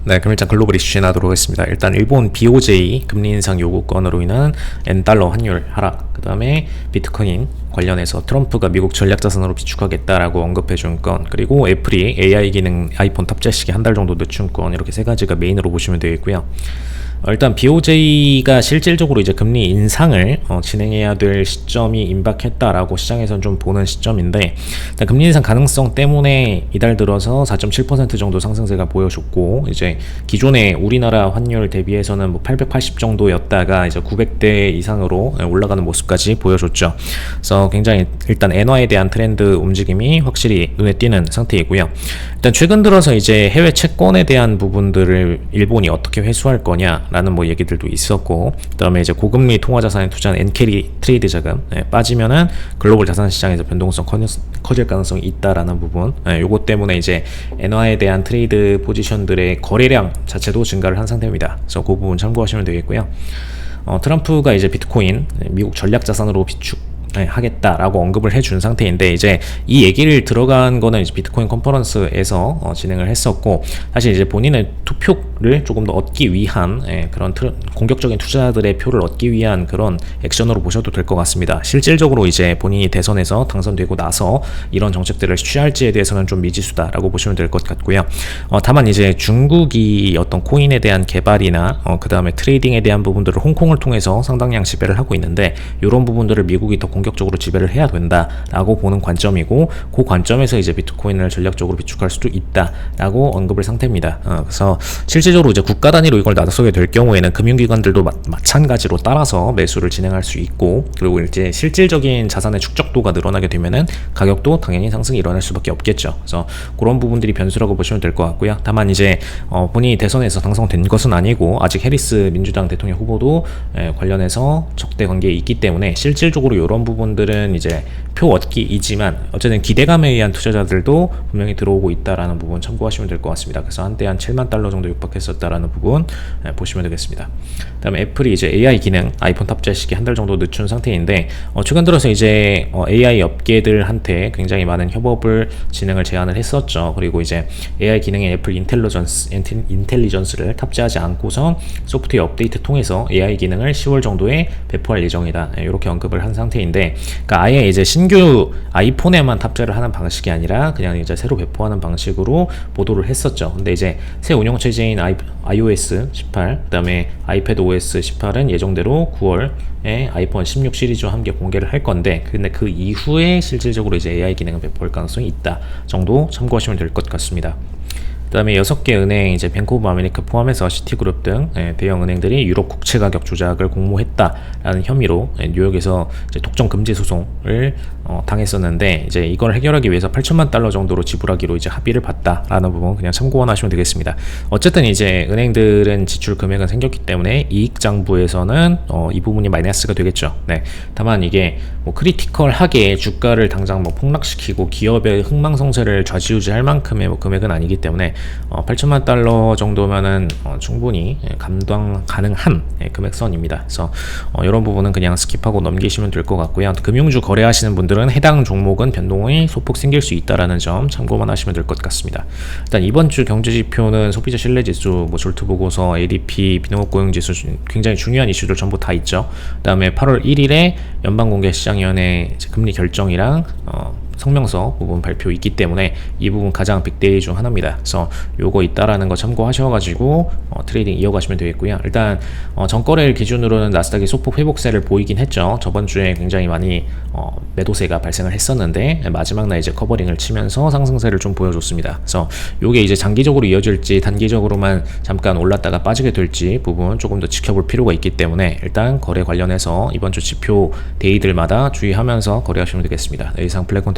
네, 그럼 일단 글로벌 이슈 진행하도록 하겠습니다. 일단 일본 BOJ 금리 인상 요구권으로 인한 엔달러 환율 하락, 그 다음에 비트코인 관련해서 트럼프가 미국 전략자산으로 비축하겠다라고 언급해준 건, 그리고 애플이 AI 기능 아이폰 탑재 시기 한 달 정도 늦춘 건, 이렇게 세 가지가 메인으로 보시면 되겠고요. 일단 BOJ가 실질적으로 이제 금리 인상을 진행해야 될 시점이 임박했다라고 시장에선 좀 보는 시점인데, 일단 금리 인상 가능성 때문에 이달 들어서 4.7% 정도 상승세가 보여줬고, 이제 기존의 우리나라 환율 대비해서는 뭐 880 정도였다가 이제 900대 이상으로 올라가는 모습까지 보여줬죠. 그래서 굉장히 일단 엔화에 대한 트렌드 움직임이 확실히 눈에 띄는 상태이고요. 일단 최근 들어서 이제 해외 채권에 대한 부분들을 일본이 어떻게 회수할 거냐 라는 뭐 얘기들도 있었고, 그 다음에 이제 고금리 통화자산에 투자한 엔캐리 트레이드 자금 빠지면은 글로벌 자산 시장에서 변동성 커질 가능성이 있다라는 부분, 요것 때문에 이제 엔화에 대한 트레이드 포지션들의 거래량 자체도 증가를 한 상태입니다. 그래서 그 부분 참고하시면 되겠고요. 트럼프가 이제 비트코인 미국 전략 자산으로 하겠다라고 언급을 해준 상태인데, 이제 이 얘기를 들어간 거는 이제 비트코인 컨퍼런스에서 진행을 했었고, 사실 이제 본인의 투표를 조금 더 얻기 위한 그런 공격적인 투자들의 표를 얻기 위한 그런 액션으로 보셔도 될 것 같습니다. 실질적으로 이제 본인이 대선에서 당선되고 나서 이런 정책들을 취할지에 대해서는 좀 미지수다라고 보시면 될 것 같고요. 다만 이제 중국이 어떤 코인에 대한 개발이나 그 다음에 트레이딩에 대한 부분들을 홍콩을 통해서 상당량 지배를 하고 있는데, 이런 부분들을 미국이 더 공격적으로 지배를 해야 된다라고 보는 관점이고, 그 관점에서 이제 비트코인을 전략적으로 비축할 수도 있다라고 언급을 상태입니다. 그래서 실질적으로 이제 국가 단위로 이걸 나서게 될 경우에는 금융기관들도 마찬가지로 따라서 매수를 진행할 수 있고, 그리고 이제 실질적인 자산의 축적도가 늘어나게 되면은 가격도 당연히 상승이 일어날 수밖에 없겠죠. 그래서 그런 부분들이 변수라고 보시면 될 것 같고요. 다만 이제 본인이 대선에서 당선된 것은 아니고, 아직 해리스 민주당 대통령 후보도 관련해서 적대 관계에 있기 때문에 실질적으로 이런 부분들은 이제 표 얻기이지만, 어쨌든 기대감에 의한 투자자들도 분명히 들어오고 있다라는 부분 참고하시면 될 것 같습니다. 그래서 한때 한 7만 달러 정도 육박했었다라는 부분 보시면 되겠습니다. 그다음에 애플이 이제 AI 기능 아이폰 탑재 시기 한 달 정도 늦춘 상태인데, 최근 들어서 이제 AI 업계들한테 굉장히 많은 협업을 진행을 제안을 했었죠. 그리고 이제 AI 기능에 애플 인텔리전스를 탑재하지 않고서 소프트웨어 업데이트 통해서 AI 기능을 10월 정도에 배포할 예정이다, 이렇게 언급을 한 상태인데, 그러니까 아예 이제 신규 아이폰에만 탑재를 하는 방식이 아니라 그냥 이제 새로 배포하는 방식으로 보도를 했었죠. 근데 이제 새 운영체제인 iOS 18, 그 다음에 아이패드 OS 18은 예정대로 9월에 아이폰 16 시리즈와 함께 공개를 할 건데, 근데 그 이후에 실질적으로 이제 AI 기능을 배포할 가능성이 있다 정도 참고하시면 될 것 같습니다. 그 다음에 6개 은행, 이제 뱅크 오브 아메리카 포함해서 시티그룹 등 대형 은행들이 유럽 국채 가격 조작을 공모했다라는 혐의로 뉴욕에서 이제 독점 금지 소송을 당했었는데, 이제 이걸 해결하기 위해서 8천만 달러 정도로 지불하기로 이제 합의를 봤다라는 부분 그냥 참고만 하시면 되겠습니다. 어쨌든 이제 은행들은 지출 금액은 생겼기 때문에 이익 장부에서는 이 부분이 마이너스가 되겠죠. 네. 다만 이게 뭐 크리티컬하게 주가를 당장 뭐 폭락시키고 기업의 흥망성쇠를 좌지우지할 만큼의 뭐 금액은 아니기 때문에 8천만 달러 정도면은 충분히 감당 가능한 금액선입니다. 그래서 이런 부분은 그냥 스킵하고 넘기시면 될 것 같고요. 금융주 거래하시는 분들은 해당 종목은 변동이 소폭 생길 수 있다라는 점 참고만 하시면 될 것 같습니다. 일단 이번 주 경제지표는 소비자 신뢰지수, 뭐 졸투보고서, ADP, 비농업고용지수 굉장히 중요한 이슈들 전부 다 있죠. 그다음에 8월 1일에 연방공개시장위원회 금리 결정이랑 성명서 부분 발표 있기 때문에 이 부분 가장 빅데이 중 하나입니다. 그래서 요거 있다라는 거 참고하셔가지고 트레이딩 이어가시면 되겠고요. 일단 전거래일 기준으로는 나스닥이 소폭 회복세를 보이긴 했죠. 저번 주에 굉장히 많이 매도세가 발생을 했었는데, 마지막 날 이제 커버링을 치면서 상승세를 좀 보여줬습니다. 그래서 요게 이제 장기적으로 이어질지 단기적으로만 잠깐 올랐다가 빠지게 될지 부분 조금 더 지켜볼 필요가 있기 때문에, 일단 거래 관련해서 이번 주 지표 데이들마다 주의하면서 거래하시면 되겠습니다. 이상 블랙콘